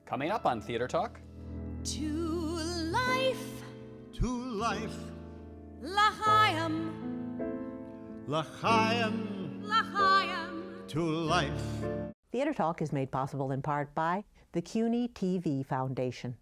Coming up on Theater Talk. To life, To life, L'chaim, L'chaim, L'chaim. to life. Theater Talk is made possible in part by the CUNY TV Foundation.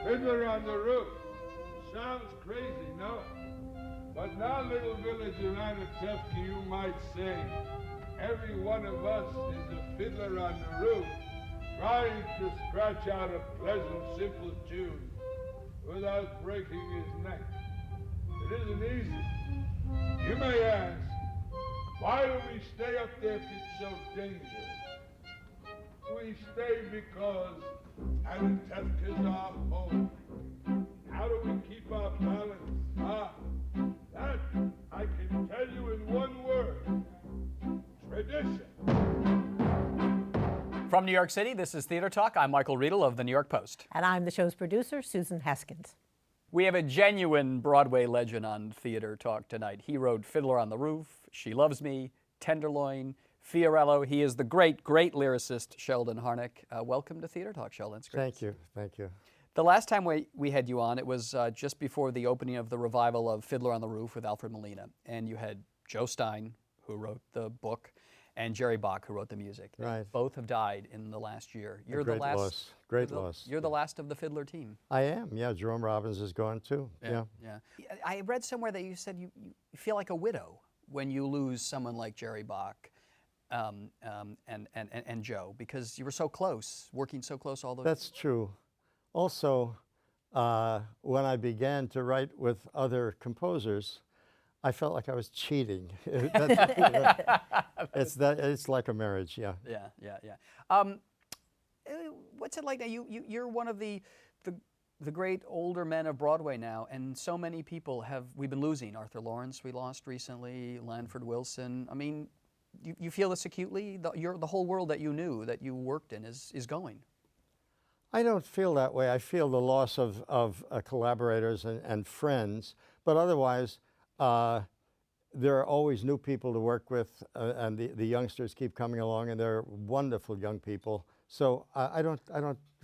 Fiddler on the Roof. Sounds crazy, no? But now, little village around Atefka, you might say, every one of us is a fiddler on the roof, trying to scratch out a pleasant, simple tune without breaking his neck. It isn't easy. You may ask, why do we stay up there if it's so dangerous? We stay because Atefka's our home. How do we keep our balance? That I can tell you in one word. Tradition. From New York City, this is Theater Talk. I'm Michael Riedel of the New York Post. And I'm the show's producer, Susan Haskins. We have a genuine Broadway legend on Theater Talk tonight. He wrote Fiddler on the Roof, She Loves Me, Tenderloin, FIORELLO. He is the great, great lyricist Sheldon Harnick. Welcome to Theater Talk, Sheldon. It's great. Thank you, thank you. The last time we had you on, it was just before the opening of the revival of Fiddler on the Roof with Alfred Molina. And you had Joe Stein, who wrote the book, and Jerry Bock, who wrote the music. Right. Both have died in the last year. You're the last. Loss. Great loss. You're the last of the Fiddler team. I am, yeah. Jerome Robbins is gone too. Yeah. I read somewhere that you said you feel like a widow when you lose someone like Jerry Bock and Joe, because you were so close, working so close all those years. That's true. Also, when I began to write with other composers, I felt like I was cheating. It's like a marriage, yeah. Yeah. What's it like now? You're one of the great older men of Broadway now, and so many people we've been losing. Arthur Lawrence we lost recently, Lanford Wilson. I mean, you feel this acutely? The whole world that you knew, that you worked in, is going. I don't feel that way. I feel the loss of collaborators and friends, but otherwise, there are always new people to work with, and the youngsters keep coming along, and they're wonderful young people. So I don't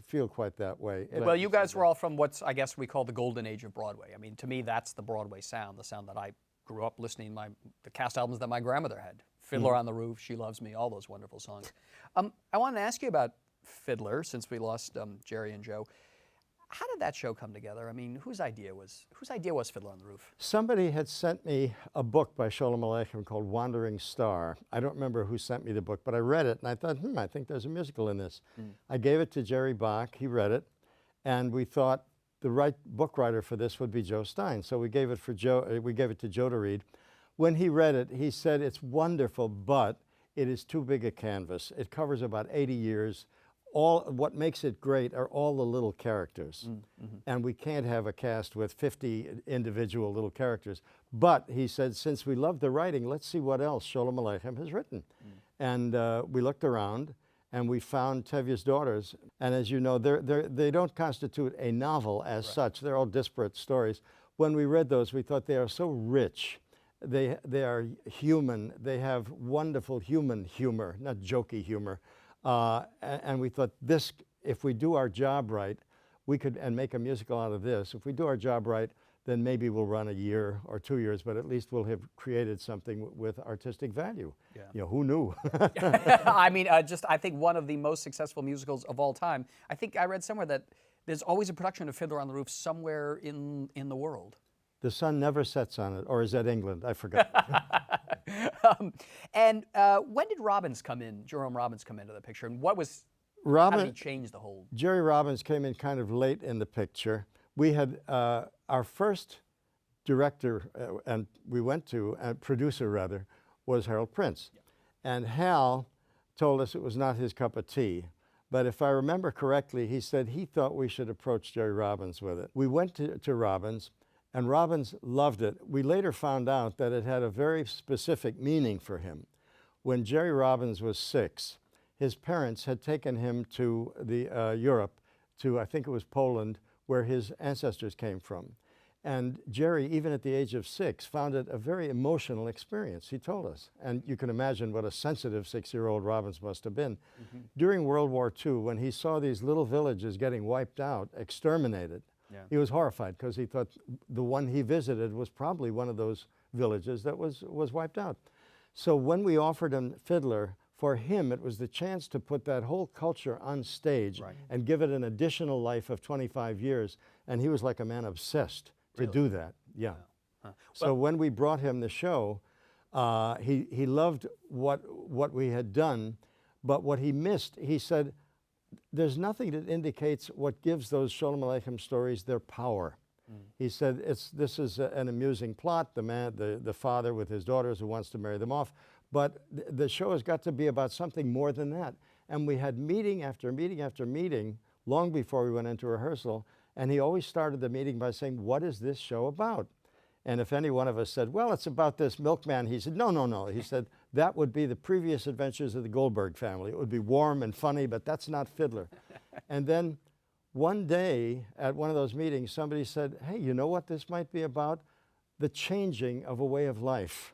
feel quite that way. Well, you guys were all from what's, I guess, we call the golden age of Broadway. I mean, to me, that's the Broadway sound, the sound that I grew up listening, the cast albums that my grandmother had. Fiddler on the Roof, She Loves Me, all those wonderful songs. I wanted to ask you about Fiddler, since we lost Jerry and Joe. How did that show come together? I mean, whose idea was Fiddler on the Roof? Somebody had sent me a book by Sholem Aleichem called Wandering Star. I don't remember who sent me the book, but I read it and I thought, I think there's a musical in this. I gave it to Jerry Bock, he read it, and we thought the right book writer for this would be Joe Stein. So we gave it to Joe to read. When he read it, he said, it's wonderful, but it is too big a canvas. It covers about 80 years. What makes it great are all the little characters. And we can't have a cast with 50 individual little characters. But he said, since we love the writing, let's see what else Sholem Aleichem has written. And we looked around and we found Tevye's Daughters. And as you know, they don't constitute a novel as such. They're all disparate stories. When we read those, we thought they are so rich. They are human. They have wonderful human humor, not jokey humor. And we thought this, if we do our job right, we could, and make a musical out of this. If we do our job right, then maybe we'll run a year or 2 years, but at least we'll have created something with artistic value. Yeah. You know, who knew? I mean, I think one of the most successful musicals of all time. I think I read somewhere that there's always a production of Fiddler on the Roof somewhere in the world. The sun never sets on it, or is that England? I forgot. And when did Robbins come in, Jerome Robbins come into the picture, and how did he change the whole? Jerry Robbins came in kind of late in the picture. We had our first director, and we went to, producer rather, was Harold Prince. Yeah. And Hal told us it was not his cup of tea, But if I remember correctly, he said he thought we should approach Jerry Robbins with it. We went to Robbins, and Robbins loved it. We later found out that it had a very specific meaning for him. When Jerry Robbins was 6, his parents had taken him to Europe, to I think it was Poland, where his ancestors came from. And Jerry, even at the age of 6, found it a very emotional experience, he told us. And you can imagine what a sensitive 6-year-old Robbins must have been. During World War II, when he saw these little villages getting wiped out, exterminated, he was horrified because he thought the one he visited was probably one of those villages that was wiped out. So when we offered him Fiddler, for him it was the chance to put that whole culture on stage and give it an additional life of 25 years. And he was like a man obsessed to do that, So when we brought him the show, he loved what we had done, but what he missed, he said, there's nothing that indicates what gives those Sholem Aleichem stories their power. He said, this is an amusing plot, the father with his daughters who wants to marry them off, but the show has got to be about something more than that. And we had meeting after meeting after meeting, long before we went into rehearsal, and he always started the meeting by saying, what is this show about? And if any one of us said, well, it's about this milkman, he said, no, no, no. He said, that would be the previous adventures of the Goldberg family. It would be warm and funny, but that's not Fiddler. And then one day at one of those meetings, somebody said, hey, you know what this might be about? The changing of a way of life.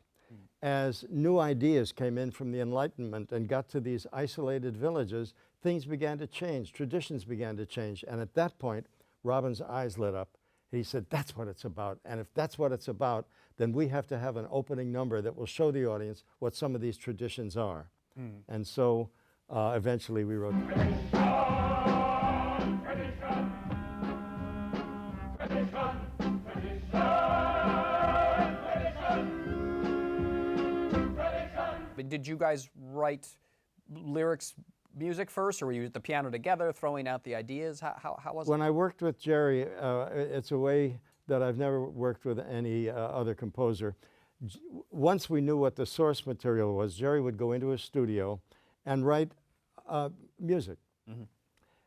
As new ideas came in from the Enlightenment and got to these isolated villages, things began to change, traditions began to change. And at that point, Robbins' eyes lit up. He said, that's what it's about. And if that's what it's about, then we have to have an opening number that will show the audience what some of these traditions are. And so eventually we wrote. Did you guys write lyrics, music first, or were you at the piano together, throwing out the ideas? How was it? When I worked with Jerry, it's a way that I've never worked with any other composer. Once we knew what the source material was, Jerry would go into his studio and write music.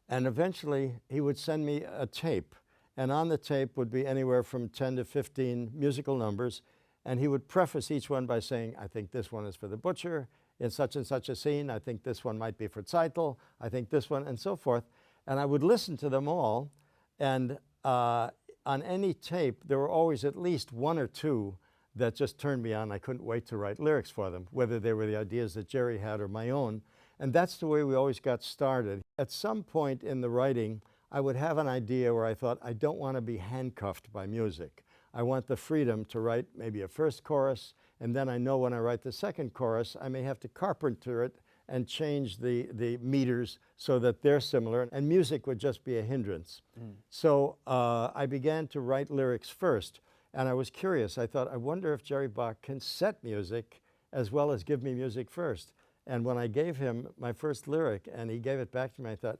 And eventually he would send me a tape, and on the tape would be anywhere from 10 to 15 musical numbers, and he would preface each one by saying, I think this one is for the butcher, in such and such a scene, I think this one might be for Zeitel, I think this one, and so forth. And I would listen to them all, and on any tape, there were always at least one or two that just turned me on. I couldn't wait to write lyrics for them, whether they were the ideas that Jerry had or my own. And that's the way we always got started. At some point in the writing, I would have an idea where I thought, I don't want to be handcuffed by music. I want the freedom to write maybe a first chorus, and then I know when I write the second chorus, I may have to carpenter it and change the meters so that they're similar, and music would just be a hindrance. So I began to write lyrics first, and I was curious. I thought, I wonder if Jerry Bock can set music as well as give me music first. And when I gave him my first lyric and he gave it back to me, I thought,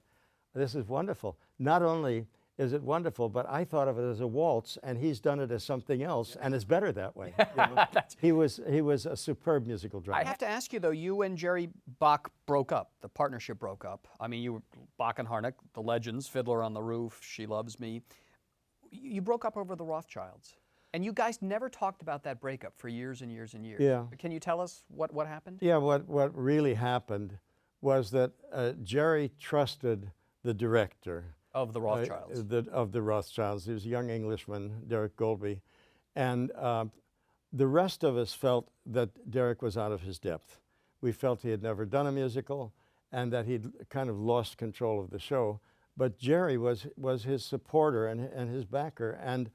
this is wonderful. Not only is it wonderful, but I thought of it as a waltz, and he's done it as something else, and it's better that way. You know? he was a superb musical drummer. I have to ask you, though, you and Jerry Bock broke up. The partnership broke up. I mean, you were Bock and Harnick, the legends, Fiddler on the Roof, She Loves Me. You broke up over the Rothschilds. And you guys never talked about that breakup for years and years and years. Yeah. Can you tell us what happened? Yeah, what really happened was that Jerry trusted the director. Of the Rothschilds. Of the Rothschilds. He was a young Englishman, Derek Golby. And the rest of us felt that Derek was out of his depth. We felt he had never done a musical and that he'd kind of lost control of the show. But Jerry was his supporter and his backer. And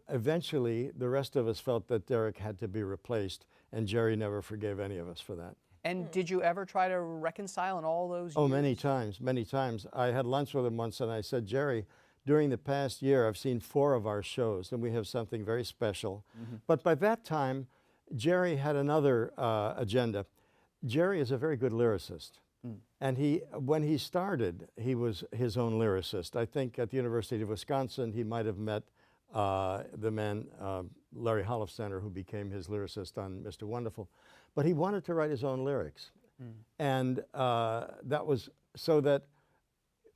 eventually, the rest of us felt that Derek had to be replaced, and Jerry never forgave any of us for that. And did you ever try to reconcile in all those years? Oh, many times, many times. I had lunch with him once, and I said, Jerry, during the past year, I've seen 4 of our shows, and we have something very special. But by that time, Jerry had another agenda. Jerry is a very good lyricist. And when he started, he was his own lyricist. I think at the University of Wisconsin, he might have met the man, Larry Hollofcenter, who became his lyricist on Mr. Wonderful. But he wanted to write his own lyrics. And that was so that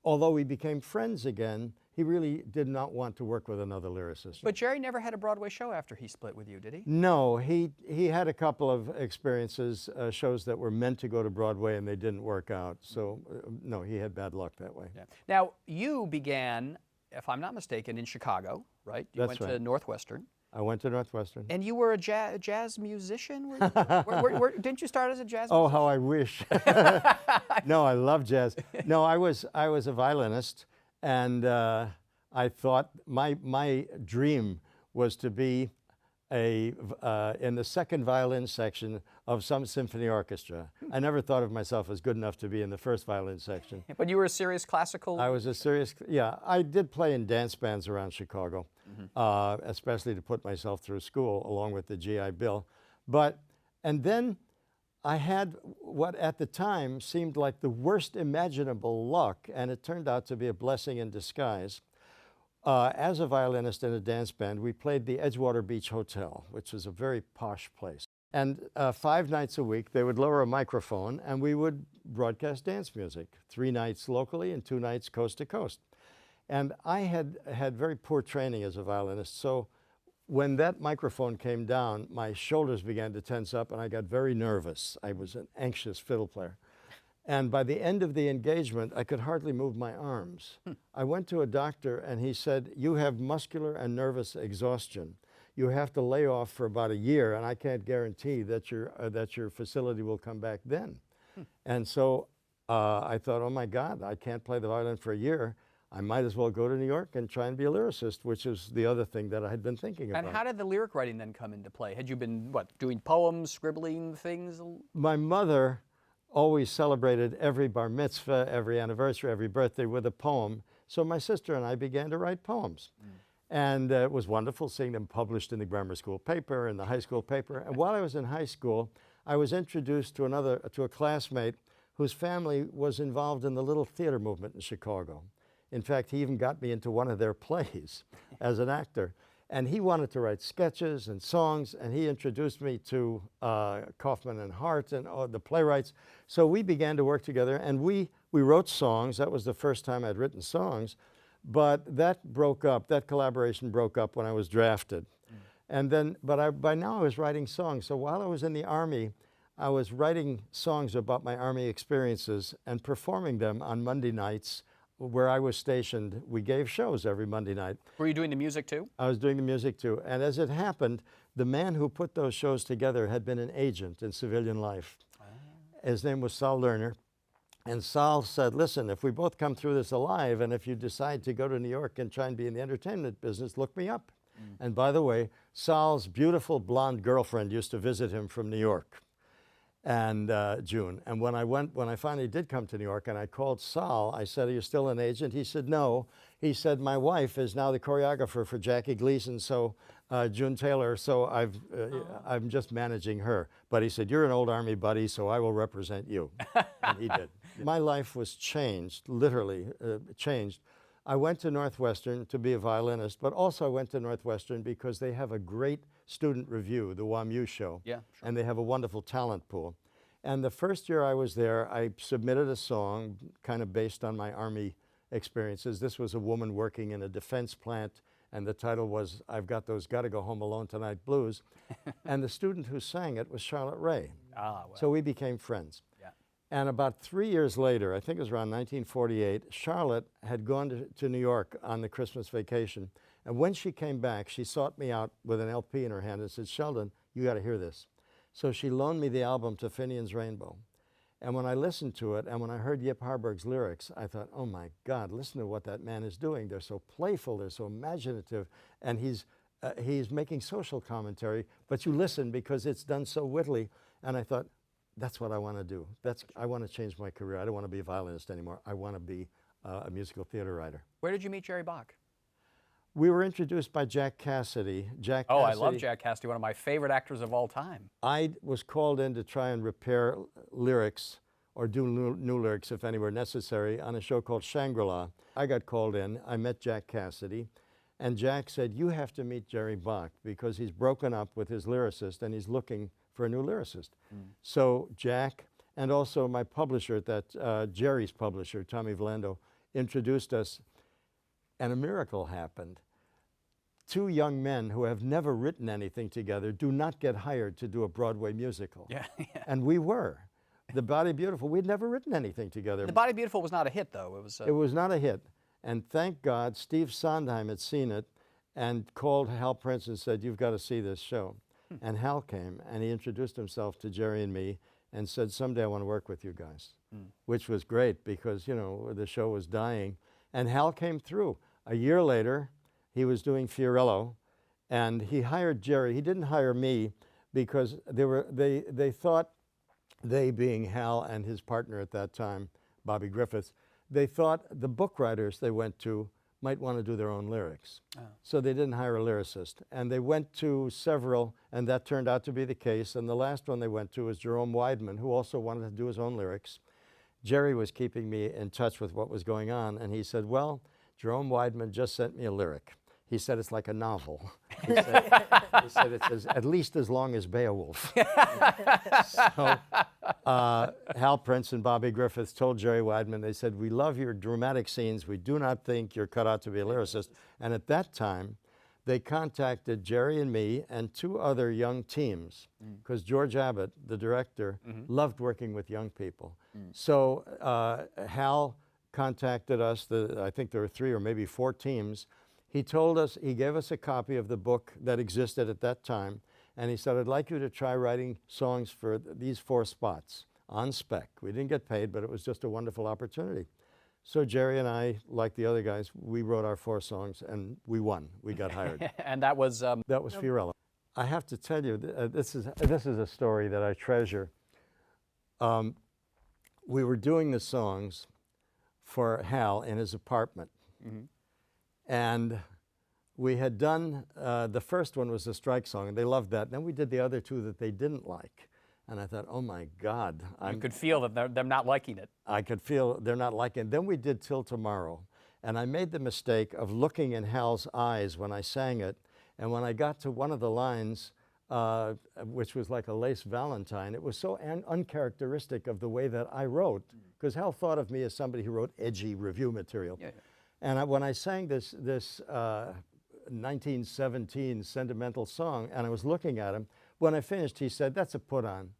although we became friends again, he really did not want to work with another lyricist. But Jerry never had a Broadway show after he split with you, did he? No, he had a couple of experiences, shows that were meant to go to Broadway and they didn't work out. So no, he had bad luck that way. Yeah. Now, you began, if I'm not mistaken, in Chicago, right? You That's went to right. Northwestern. I went to Northwestern. And you were a jazz musician? Didn't you start as a jazz Oh, musician? how I wish. No, I love jazz. No, I was a violinist, and I thought my dream was to be in the second violin section of some symphony orchestra. I never thought of myself as good enough to be in the first violin section. But you were a serious classical? I was a serious, yeah. I did play in dance bands around Chicago, especially to put myself through school along with the GI Bill. And then I had what at the time seemed like the worst imaginable luck, and it turned out to be a blessing in disguise. As a violinist in a dance band, we played the Edgewater Beach Hotel, which is a very posh place. And 5 nights a week, they would lower a microphone and we would broadcast dance music, 3 nights locally and 2 nights coast to coast. And I had very poor training as a violinist, so when that microphone came down, my shoulders began to tense up and I got very nervous. I was an anxious fiddle player. And by the end of the engagement, I could hardly move my arms. I went to a doctor and he said, "You have muscular and nervous exhaustion. You have to lay off for about a year, and I can't guarantee that your facility will come back then." And so I thought, oh my God, I can't play the violin for a year. I might as well go to New York and try and be a lyricist, which is the other thing that I had been thinking about. And how did the lyric writing then come into play? Had you been, doing poems, scribbling things? My mother always celebrated every bar mitzvah, every anniversary, every birthday with a poem. So my sister and I began to write poems. And it was wonderful seeing them published in the grammar school paper and the high school paper. And while I was in high school, I was introduced to a classmate whose family was involved in the little theater movement in Chicago. In fact, he even got me into one of their plays as an actor. And he wanted to write sketches and songs, and he introduced me to Kaufman and Hart and the playwrights. So we began to work together, and we wrote songs. That was the first time I'd written songs. But that broke up, that collaboration broke up when I was drafted. And then, by now I was writing songs. So while I was in the Army, I was writing songs about my Army experiences and performing them on Monday nights where I was stationed. We gave shows every Monday night. Were you doing the music too? I was doing the music too. And as it happened, the man who put those shows together had been an agent in civilian life. His name was Saul Lerner. And Saul said, "Listen, if we both come through this alive, and if you decide to go to New York and try and be in the entertainment business, look me up." And by the way, Saul's beautiful blonde girlfriend used to visit him from New York, and June. And when I finally did come to New York and I called Saul, I said, "Are you still an agent?" He said, "No." He said, "My wife is now the choreographer for Jackie Gleason, so June Taylor, so I'm just managing her." But he said, "You're an old Army buddy, so I will represent you." And he did. My life was changed, literally changed. I went to Northwestern to be a violinist, but also I went to Northwestern because they have a great student review, the WAMU show. Yeah, sure. And they have a wonderful talent pool. And the first year I was there, I submitted a song kind of based on my Army experiences. This was a woman working in a defense plant, and the title was "I've Got Those Gotta Go Home Alone Tonight Blues." And the student who sang it was Charlotte Ray. Ah, well. So we became friends. Yeah. And about 3 years later, I think it was around 1948, Charlotte had gone to New York on the Christmas vacation. And when she came back, she sought me out with an LP in her hand and said, "Sheldon, you got to hear this." So she loaned me the album To Finian's Rainbow. And when I listened to it, and when I heard Yip Harburg's lyrics, I thought, oh my God, listen to what that man is doing. They're so playful, they're so imaginative, and he's making social commentary, but you listen because it's done so wittily. And I thought, that's what I want to do. I want to change my career. I don't want to be a violinist anymore. I want to be a musical theater writer. Where did you meet Jerry Bock? We were introduced by Jack Cassidy. Oh, I love Jack Cassidy, one of my favorite actors of all time. I was called in to try and repair lyrics or do new lyrics if any were necessary on a show called Shangri-La. I got called in. I met Jack Cassidy, and Jack said, "You have to meet Jerry Bock because he's broken up with his lyricist and he's looking for a new lyricist." So Jack and also my publisher at that, Jerry's publisher, Tommy Valando, introduced us, and a miracle happened. Two young men who have never written anything together do not get hired to do a Broadway musical. Yeah. And we were. The Body Beautiful, we'd never written anything together. The Body Beautiful was not a hit, though. It was not a hit. And thank God, Steve Sondheim had seen it and called Hal Prince and said, "You've got to see this show." And Hal came, and he introduced himself to Jerry and me and said, "Someday I want to work with you guys," which was great because, you know, the show was dying. And Hal came through. A year later, he was doing FIORELLO, and he hired Jerry. He didn't hire me because they thought, they being Hal and his partner at that time, Bobby Griffiths, they thought the book writers they went to might want to do their own lyrics. Oh. So they didn't hire a lyricist. And they went to several, and that turned out to be the case. And the last one they went to was Jerome Weidman, who also wanted to do his own lyrics. Jerry was keeping me in touch with what was going on, and he said, "Well, Jerome Weidman just sent me a lyric." He said, "It's like a novel." He said "It's at least as long as Beowulf." So Hal Prince and Bobby Griffiths told Jerry Weidman, they said, "We love your dramatic scenes. We do not think you're cut out to be a lyricist." And at that time, they contacted Jerry and me and two other young teams, because George Abbott, the director, loved working with young people. So Hal contacted us. I think there were 3 or maybe 4 teams. He told us, he gave us a copy of the book that existed at that time, and he said, "I'd like you to try writing songs for these 4 spots on spec." We didn't get paid, but it was just a wonderful opportunity. So Jerry and I, like the other guys, we wrote our 4 songs, and we won. We got hired. And that was? That was FIORELLO. I have to tell you, this is a story that I treasure. We were doing the songs for Hal in his apartment. And we had done, the first one was the strike song, and they loved that. Then we did the other 2 that they didn't like. And I thought, oh my God. You could feel that they're not liking it. I could feel they're not liking it. Then we did Till Tomorrow. And I made the mistake of looking in Hal's eyes when I sang it. And when I got to one of the lines, which was like a lace valentine, it was so uncharacteristic of the way that I wrote, because Hal thought of me as somebody who wrote edgy review material. Yeah. And when I sang this 1917 sentimental song, and I was looking at him, when I finished, he said, "That's a put-on.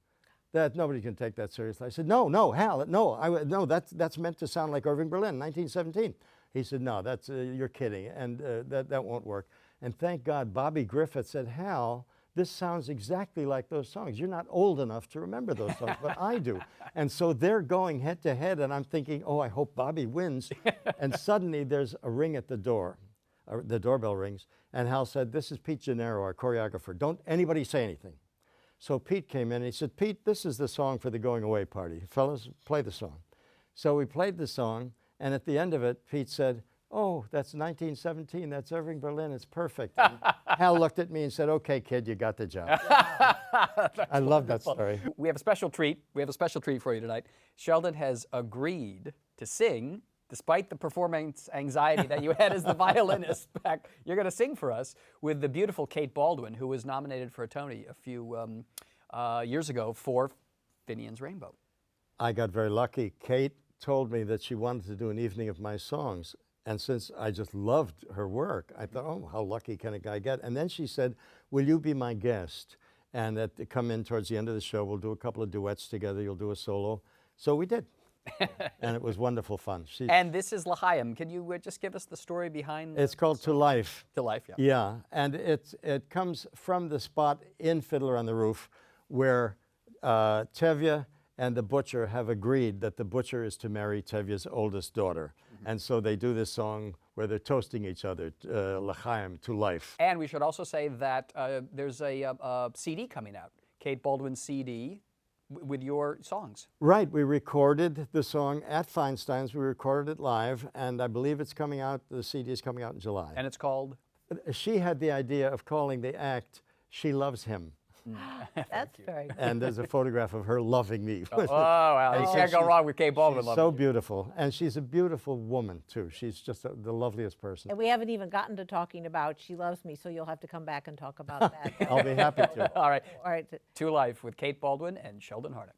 That nobody can take that seriously." I said, "No, Hal, no, that's meant to sound like Irving Berlin, 1917." He said, "No, that's you're kidding, and that won't work." And thank God, Bobby Griffith said, "Hal, this sounds exactly like those songs. You're not old enough to remember those songs, but I do." And so they're going head to head, and I'm thinking, oh, I hope Bobby wins. And suddenly there's a ring at the door. The doorbell rings, and Hal said, "This is Pete Gennaro, our choreographer. Don't anybody say anything." So Pete came in, and he said, "Pete, this is the song for the going away party. Fellas, play the song." So we played the song, and at the end of it, Pete said, "Oh, that's 1917. That's Irving Berlin. It's perfect." And Hal looked at me and said, "Okay, kid, you got the job." I love that story. We have a special treat. We have a special treat for you tonight. Sheldon has agreed to sing, despite the performance anxiety that you had as the violinist back. You're going to sing for us with the beautiful Kate Baldwin, who was nominated for a Tony a few years ago for Finian's Rainbow. I got very lucky. Kate told me that she wanted to do an evening of my songs. And since I just loved her work, I thought, oh, how lucky can a guy get? And then she said, "Will you be my guest? And come in towards the end of the show, we'll do a couple of duets together, you'll do a solo." So we did. And it was wonderful fun. And this is L'Chaim. Can you just give us the story behind? It's called To Life. To Life, yeah. Yeah, and it comes from the spot in Fiddler on the Roof where Tevye and the butcher have agreed that the butcher is to marry Tevye's oldest daughter. And so they do this song where they're toasting each other, L'Chaim, to life. And we should also say that there's a CD coming out, Kate Baldwin's CD, with your songs. Right, we recorded the song at Feinstein's. We recorded it live, and I believe it's coming out, the CD is coming out in July. And it's called? She had the idea of calling the act She Loves Him. That's very good. And there's a photograph of her loving me. Oh, wow. You can't go wrong with Kate Baldwin. She's so beautiful. And she's a beautiful woman, too. She's just the loveliest person. And we haven't even gotten to talking about She Loves Me, so you'll have to come back and talk about that. I'll be happy to. All right. All right. To Life with Kate Baldwin and Sheldon Harnick.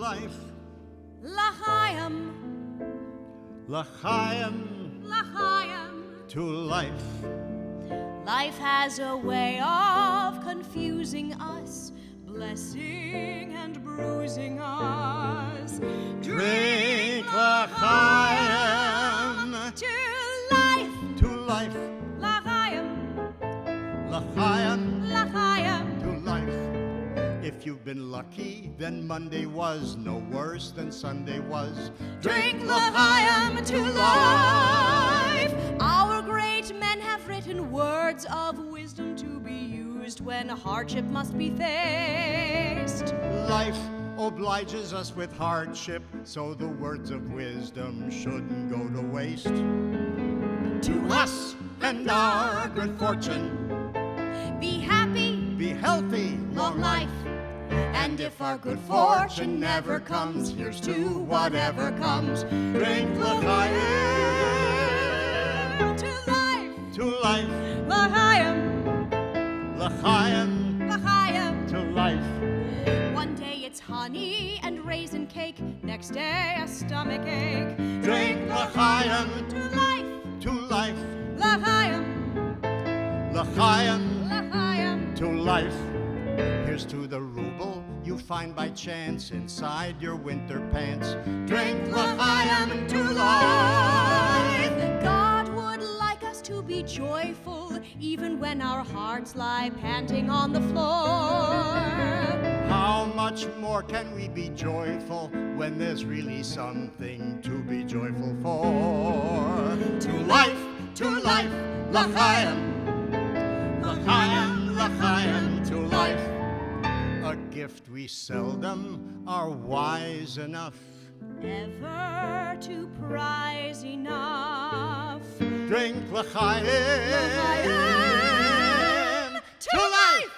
life. L'chaim, L'chaim l'chaim. to life. Life has a way of confusing us, blessing and bruising us. Drink l'chaim to life, to life. l'chaim, L'chaim l'chaim. to life. If you've been lucky, then Monday was no worse than Sunday was. Drink l'chaim to life. Our great men have written words of wisdom to be used when hardship must be faced. Life obliges us with hardship, so the words of wisdom shouldn't go to waste. To us and our good fortune, Be happy, be healthy, long life. And if our good fortune never comes, here's to whatever comes. drink l'chaim To life, to life. l'chaim, L'chaim l'chaim. to life. One day it's honey and raisin cake, next day a stomach ache. Drink l'chaim To life, to life. l'chaim, L'chaim l'chaim. to life. Here's to the ruble you find by chance inside your winter pants. Drink l'chaim to life. God would like us to be joyful, even when our hearts lie panting on the floor. How much more can we be joyful when there's really something to be joyful for? To life, l'chaim. L'chaim, l'chaim to life. A gift we seldom are wise enough. Ever to prize enough. Drink l'chaim L'chaim to life.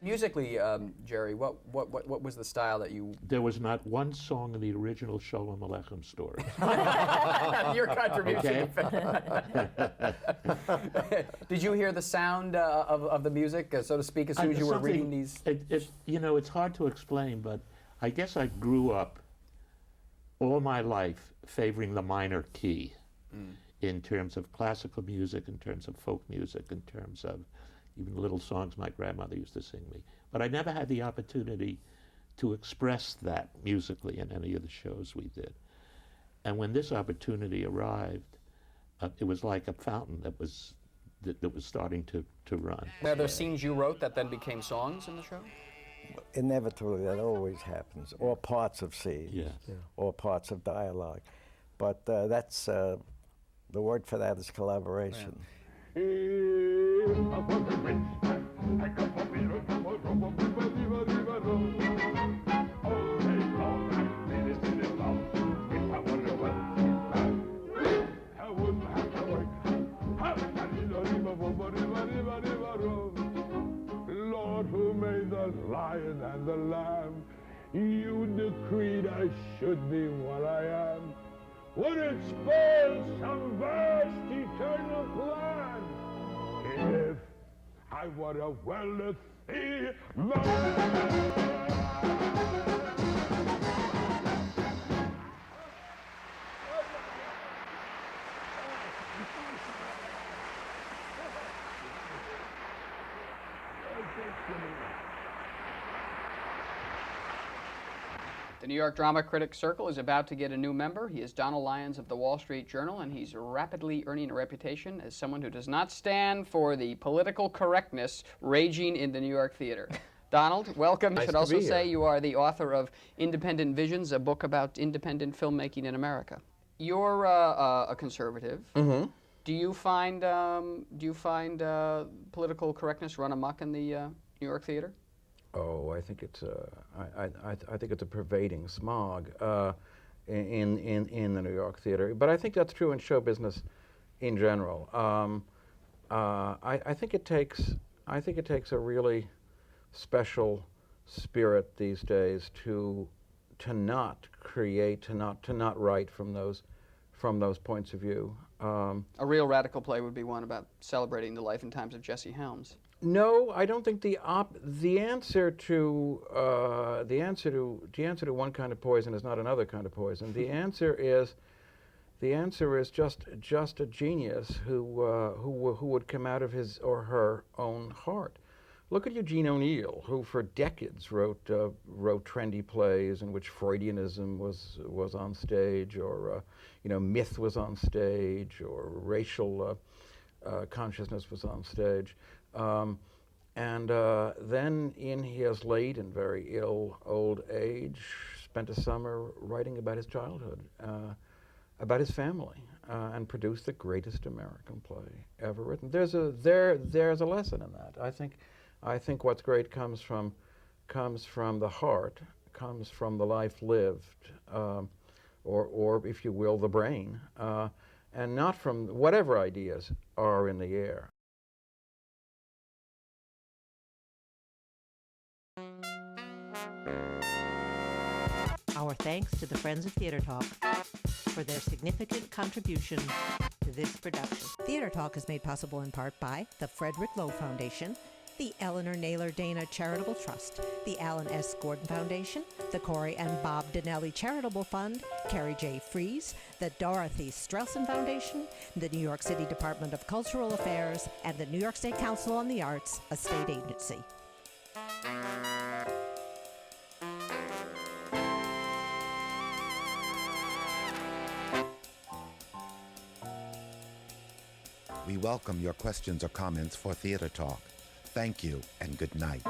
Musically, Jerry, what was the style that you? There was not one song in the original Sholem Aleichem story. Your contribution. Okay. Did you hear the sound of the music, so to speak, as soon as you were reading these? It's hard to explain, but I guess I grew up all my life favoring the minor key in terms of classical music, in terms of folk music, in terms of even little songs my grandmother used to sing me. But I never had the opportunity to express that musically in any of the shows we did. And when this opportunity arrived, it was like a fountain that was starting to run. Are there scenes you wrote that then became songs in the show? Inevitably, that always happens, or parts of scenes, Yes. or parts of dialogue. But that's, the word for that is collaboration. Lord, who made the lion and the lamb, you decreed I should be what I am. Would it spoil some vast eternal plan if I were a wealthy man? The New York Drama Critics Circle is about to get a new member. He is Donald Lyons of the Wall Street Journal, and he's rapidly earning a reputation as someone who does not stand for the political correctness raging in the New York theater. Donald, welcome. I should also say you are the author of Independent Visions, a book about independent filmmaking in America. You're a conservative. Mm-hmm. Do you find political correctness run amok in the New York theater? Oh, I think it's I think it's a pervading smog in the New York theater. But I think that's true in show business in general. I think it takes a really special spirit these days to not create, to not write from those points of view. A real radical play would be one about celebrating the life and times of Jesse Helms. No, I don't think the answer to one kind of poison is not another kind of poison. The answer is just a genius who would come out of his or her own heart. Look at Eugene O'Neill, who for decades wrote trendy plays in which Freudianism was on stage, or myth was on stage, or racial consciousness was on stage. And then in his late and very ill old age, spent a summer writing about his childhood, about his family, and produced the greatest American play ever written. There's a lesson in that. I think what's great comes from the heart, comes from the life lived, or if you will, the brain, and not from whatever ideas are in the air. Our thanks to the Friends of Theater Talk for their significant contribution to this production. Theater Talk is made possible in part by the Frederick Lowe Foundation, the Eleanor Naylor Dana Charitable Trust, the Alan S. Gordon Foundation, the Corey and Bob Donnelly Charitable Fund, Carrie J. Fries, the Dorothy Strelson Foundation, the New York City Department of Cultural Affairs, and the New York State Council on the Arts, a state agency. We welcome your questions or comments for Theater Talk. Thank you and good night.